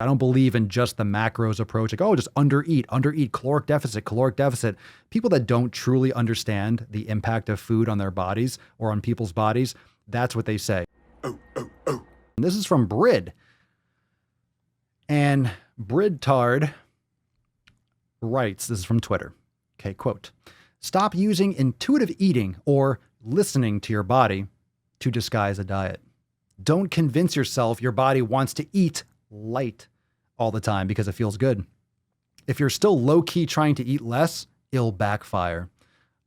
I don't believe in just the macros approach, like, oh, just undereat, caloric deficit, caloric deficit. People that don't truly understand the impact of food on their bodies or on people's bodies, that's what they say. And this is from Brid. And Bridtard writes, this is from Twitter. Okay, quote, stop using intuitive eating or listening to your body to disguise a diet. Don't convince yourself your body wants to eat light all the time because it feels good. If you're still low-key trying to eat less, it'll backfire.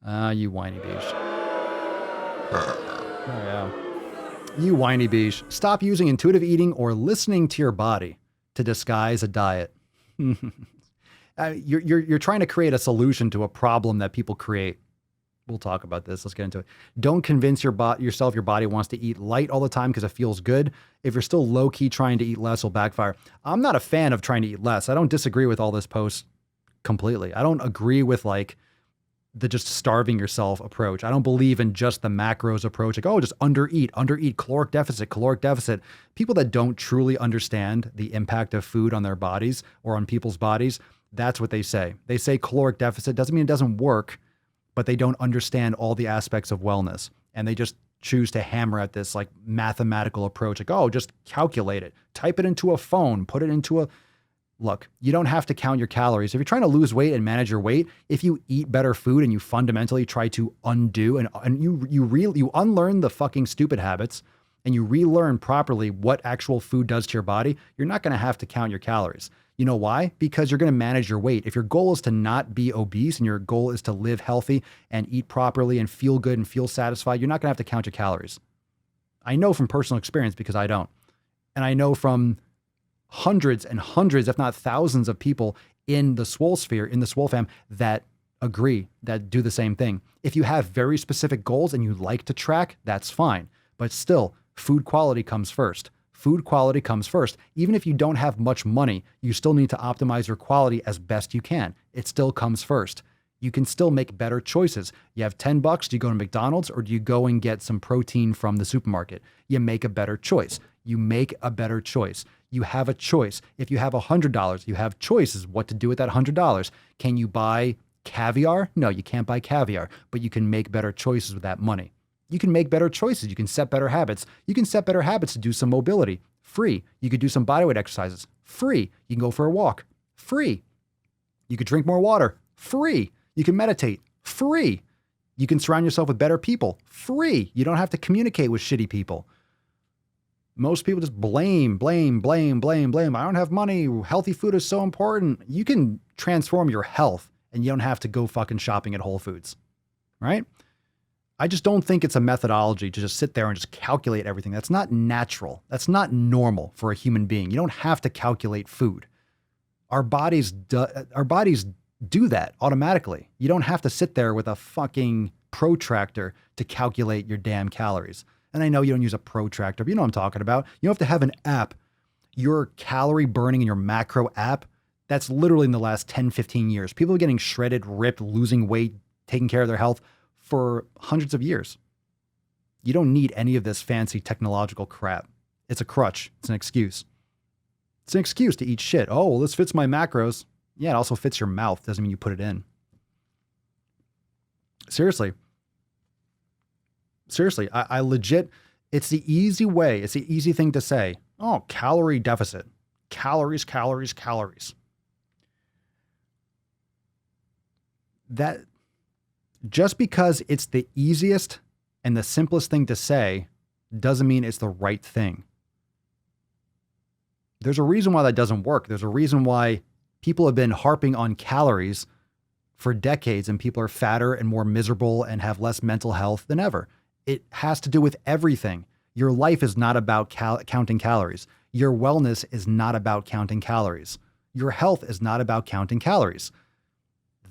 You whiny beach. Oh, yeah. You whiny beach. Stop using intuitive eating or listening to your body to disguise a diet. You're trying to create a solution to a problem that people create. We'll talk about this. Let's get into it. Don't convince yourself your body wants to eat light all the time because it feels good. If you're still low-key trying to eat less, it'll backfire. I'm not a fan of trying to eat less. I don't disagree with all this post completely. I don't agree with like the just starving yourself approach. I don't believe in just the macros approach. Like, oh, just undereat, caloric deficit. People that don't truly understand the impact of food on their bodies or on people's bodies, that's what they say. They say caloric deficit doesn't mean it doesn't work, but they don't understand all the aspects of wellness. And they just choose to hammer at this like mathematical approach. Like, oh, just calculate it, type it into a phone, put it into a, look, you don't have to count your calories. If you're trying to lose weight and manage your weight, if you eat better food and you fundamentally try to undo and you unlearn the fucking stupid habits and you relearn properly what actual food does to your body, you're not going to have to count your calories. You know why? Because you're going to manage your weight. If your goal is to not be obese and your goal is to live healthy and eat properly and feel good and feel satisfied, you're not going to have to count your calories. I know from personal experience because I don't. And I know from hundreds and hundreds, if not thousands of people in the Swole sphere, in the Swole fam, that agree, that do the same thing. If you have very specific goals and you like to track, that's fine. But still, food quality comes first. Food quality comes first. Even if you don't have much money, you still need to optimize your quality as best you can. It still comes first. You can still make better choices. You have $10, do you go to McDonald's or do you go and get some protein from the supermarket? You make a better choice. You make a better choice. You have a choice. If you have $100, you have choices what to do with that $100. Can you buy caviar? No, you can't buy caviar, but you can make better choices with that money. You can make better choices. You can set better habits. You can set better habits to do some mobility. Free. You could do some bodyweight exercises. Free. You can go for a walk. Free. You could drink more water. Free. You can meditate. Free. You can surround yourself with better people. Free. You don't have to communicate with shitty people. Most people just blame. I don't have money. Healthy food is so important. You can transform your health and you don't have to go fucking shopping at Whole Foods, right? I just don't think it's a methodology to just sit there and just calculate everything. That's not natural. That's not normal for a human being. You don't have to calculate food. Our bodies do that automatically. You don't have to sit there with a fucking protractor to calculate your damn calories. And I know you don't use a protractor, but you know what I'm talking about. You don't have to have an app. Your calorie burning in your macro app, that's literally in the last 10, 15 years. People are getting shredded, ripped, losing weight, taking care of their health for hundreds of years. You don't need any of this fancy technological crap. It's a crutch. It's an excuse. It's an excuse to eat shit. Oh, well, this fits my macros. Yeah, it also fits your mouth. Doesn't mean you put it in. Seriously, I legit, it's the easy way. It's the easy thing to say. Oh, calorie deficit. Calories. That, just because it's the easiest and the simplest thing to say doesn't mean it's the right thing. There's a reason why that doesn't work. There's a reason why people have been harping on calories for decades and people are fatter and more miserable and have less mental health than ever. It has to do with everything. Your life is not about counting calories. Your wellness is not about counting calories. Your health is not about counting calories.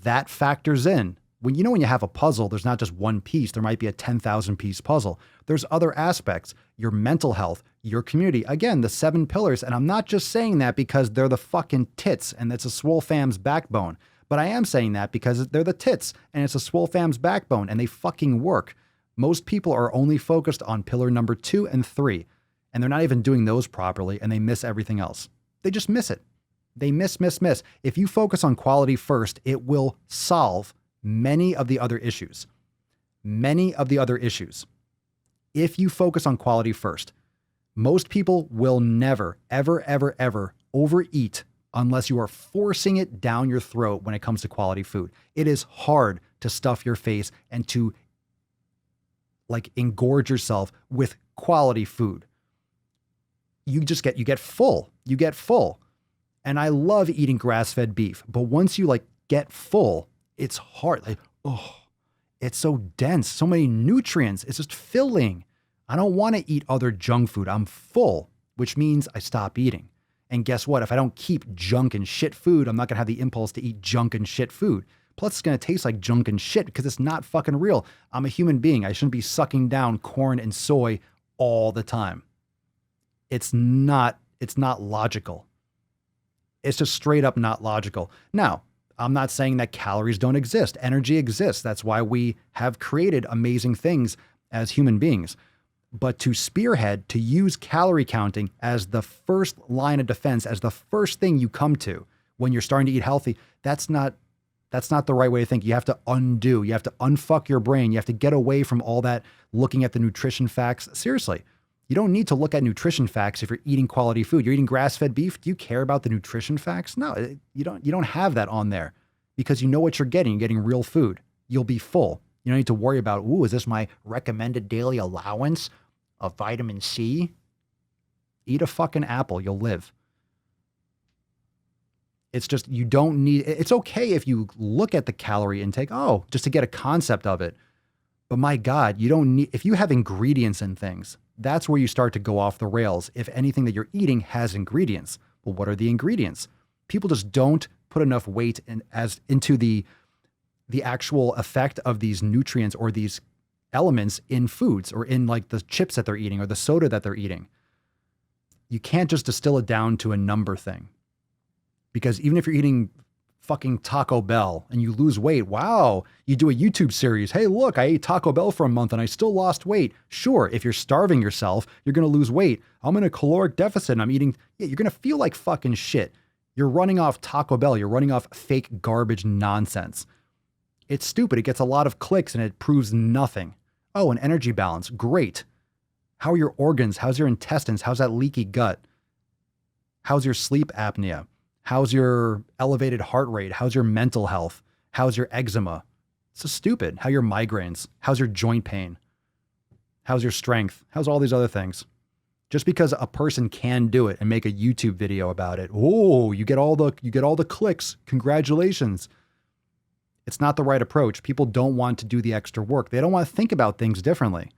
That factors in. When you have a puzzle, there's not just one piece. There might be a 10,000 piece puzzle. There's other aspects, your mental health, your community. Again, the 7 pillars. And I'm not just saying that because they're the fucking tits and it's a Swole fam's backbone. But I am saying that because they're the tits and it's a Swole fam's backbone and they fucking work. Most people are only focused on pillar number 2 and 3, and they're not even doing those properly and they miss everything else. They just miss it. They miss. If you focus on quality first, it will solve many of the other issues. Many of the other issues. If you focus on quality first, most people will never, ever overeat unless you are forcing it down your throat when it comes to quality food. It is hard to stuff your face and to like engorge yourself with quality food. You get full. You get full. And I love eating grass-fed beef, but once you like get full, it's hard. Like, oh, it's so dense, so many nutrients. It's just filling. I don't want to eat other junk food. I'm full, which means I stop eating. And guess what? If I don't keep junk and shit food, I'm not going to have the impulse to eat junk and shit food. Plus, it's going to taste like junk and shit because it's not fucking real. I'm a human being. I shouldn't be sucking down corn and soy all the time. It's not logical. It's just straight up not logical. Now, I'm not saying that calories don't exist. Energy exists. That's why we have created amazing things as human beings. But to spearhead, to use calorie counting as the first line of defense, as the first thing you come to when you're starting to eat healthy, that's not the right way to think. You have to undo. You have to unfuck your brain. You have to get away from all that looking at the nutrition facts. Seriously. You don't need to look at nutrition facts if you're eating quality food. You're eating grass-fed beef. Do you care about the nutrition facts? No, you don't have that on there because you know what you're getting. You're getting real food. You'll be full. You don't need to worry about, ooh, is this my recommended daily allowance of vitamin C? Eat a fucking apple. You'll live. It's just, you don't need, it's okay if you look at the calorie intake, just to get a concept of it. But my God, you don't need, if you have ingredients in things, that's where you start to go off the rails. If anything that you're eating has ingredients, well, what are the ingredients? People just don't put enough weight into the actual effect of these nutrients or these elements in foods or in like the chips that they're eating or the soda that they're eating. You can't just distill it down to a number thing. Because even if you're eating fucking Taco Bell and you lose weight, wow, you do a YouTube series. Hey, look, I ate Taco Bell for a month and I still lost weight. Sure, if you're starving yourself, you're going to lose weight. I'm in a caloric deficit and I'm eating, you're going to feel like fucking shit. You're running off Taco Bell. You're running off fake garbage nonsense. It's stupid. It gets a lot of clicks and it proves nothing. Oh, an energy balance. Great. How are your organs? How's your intestines? How's that leaky gut? How's your sleep apnea? How's your elevated heart rate? How's your mental health? How's your eczema? It's so stupid. How are your migraines? How's your joint pain? How's your strength? How's all these other things? Just because a person can do it and make a YouTube video about it, oh, you get all the clicks. Congratulations. It's not the right approach. People don't want to do the extra work. They don't want to think about things differently.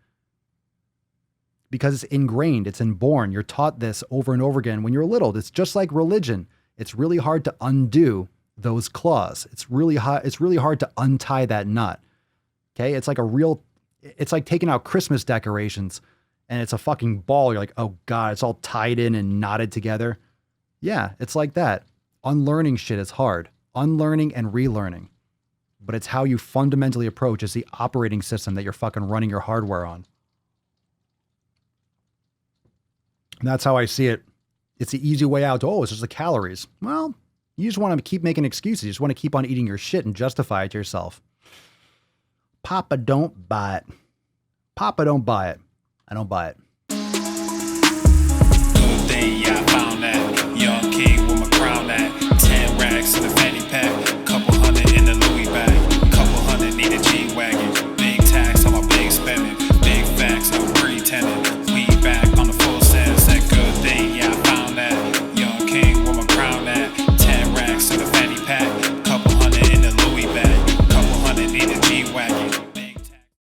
Because it's ingrained, it's inborn. You're taught this over and over again when you're little. It's just like religion. It's really hard to undo those claws. It's really hard to untie that knot. Okay? It's like taking out Christmas decorations and it's a fucking ball. You're like, oh God, it's all tied in and knotted together. Yeah, it's like that. Unlearning shit is hard. Unlearning and relearning. But it's how you fundamentally approach is the operating system that you're fucking running your hardware on. And that's how I see it. It's the easy way out. Oh, it's just the calories. Well, you just want to keep making excuses. You just want to keep on eating your shit and justify it to yourself. Papa, don't buy it. Papa, don't buy it. I don't buy it.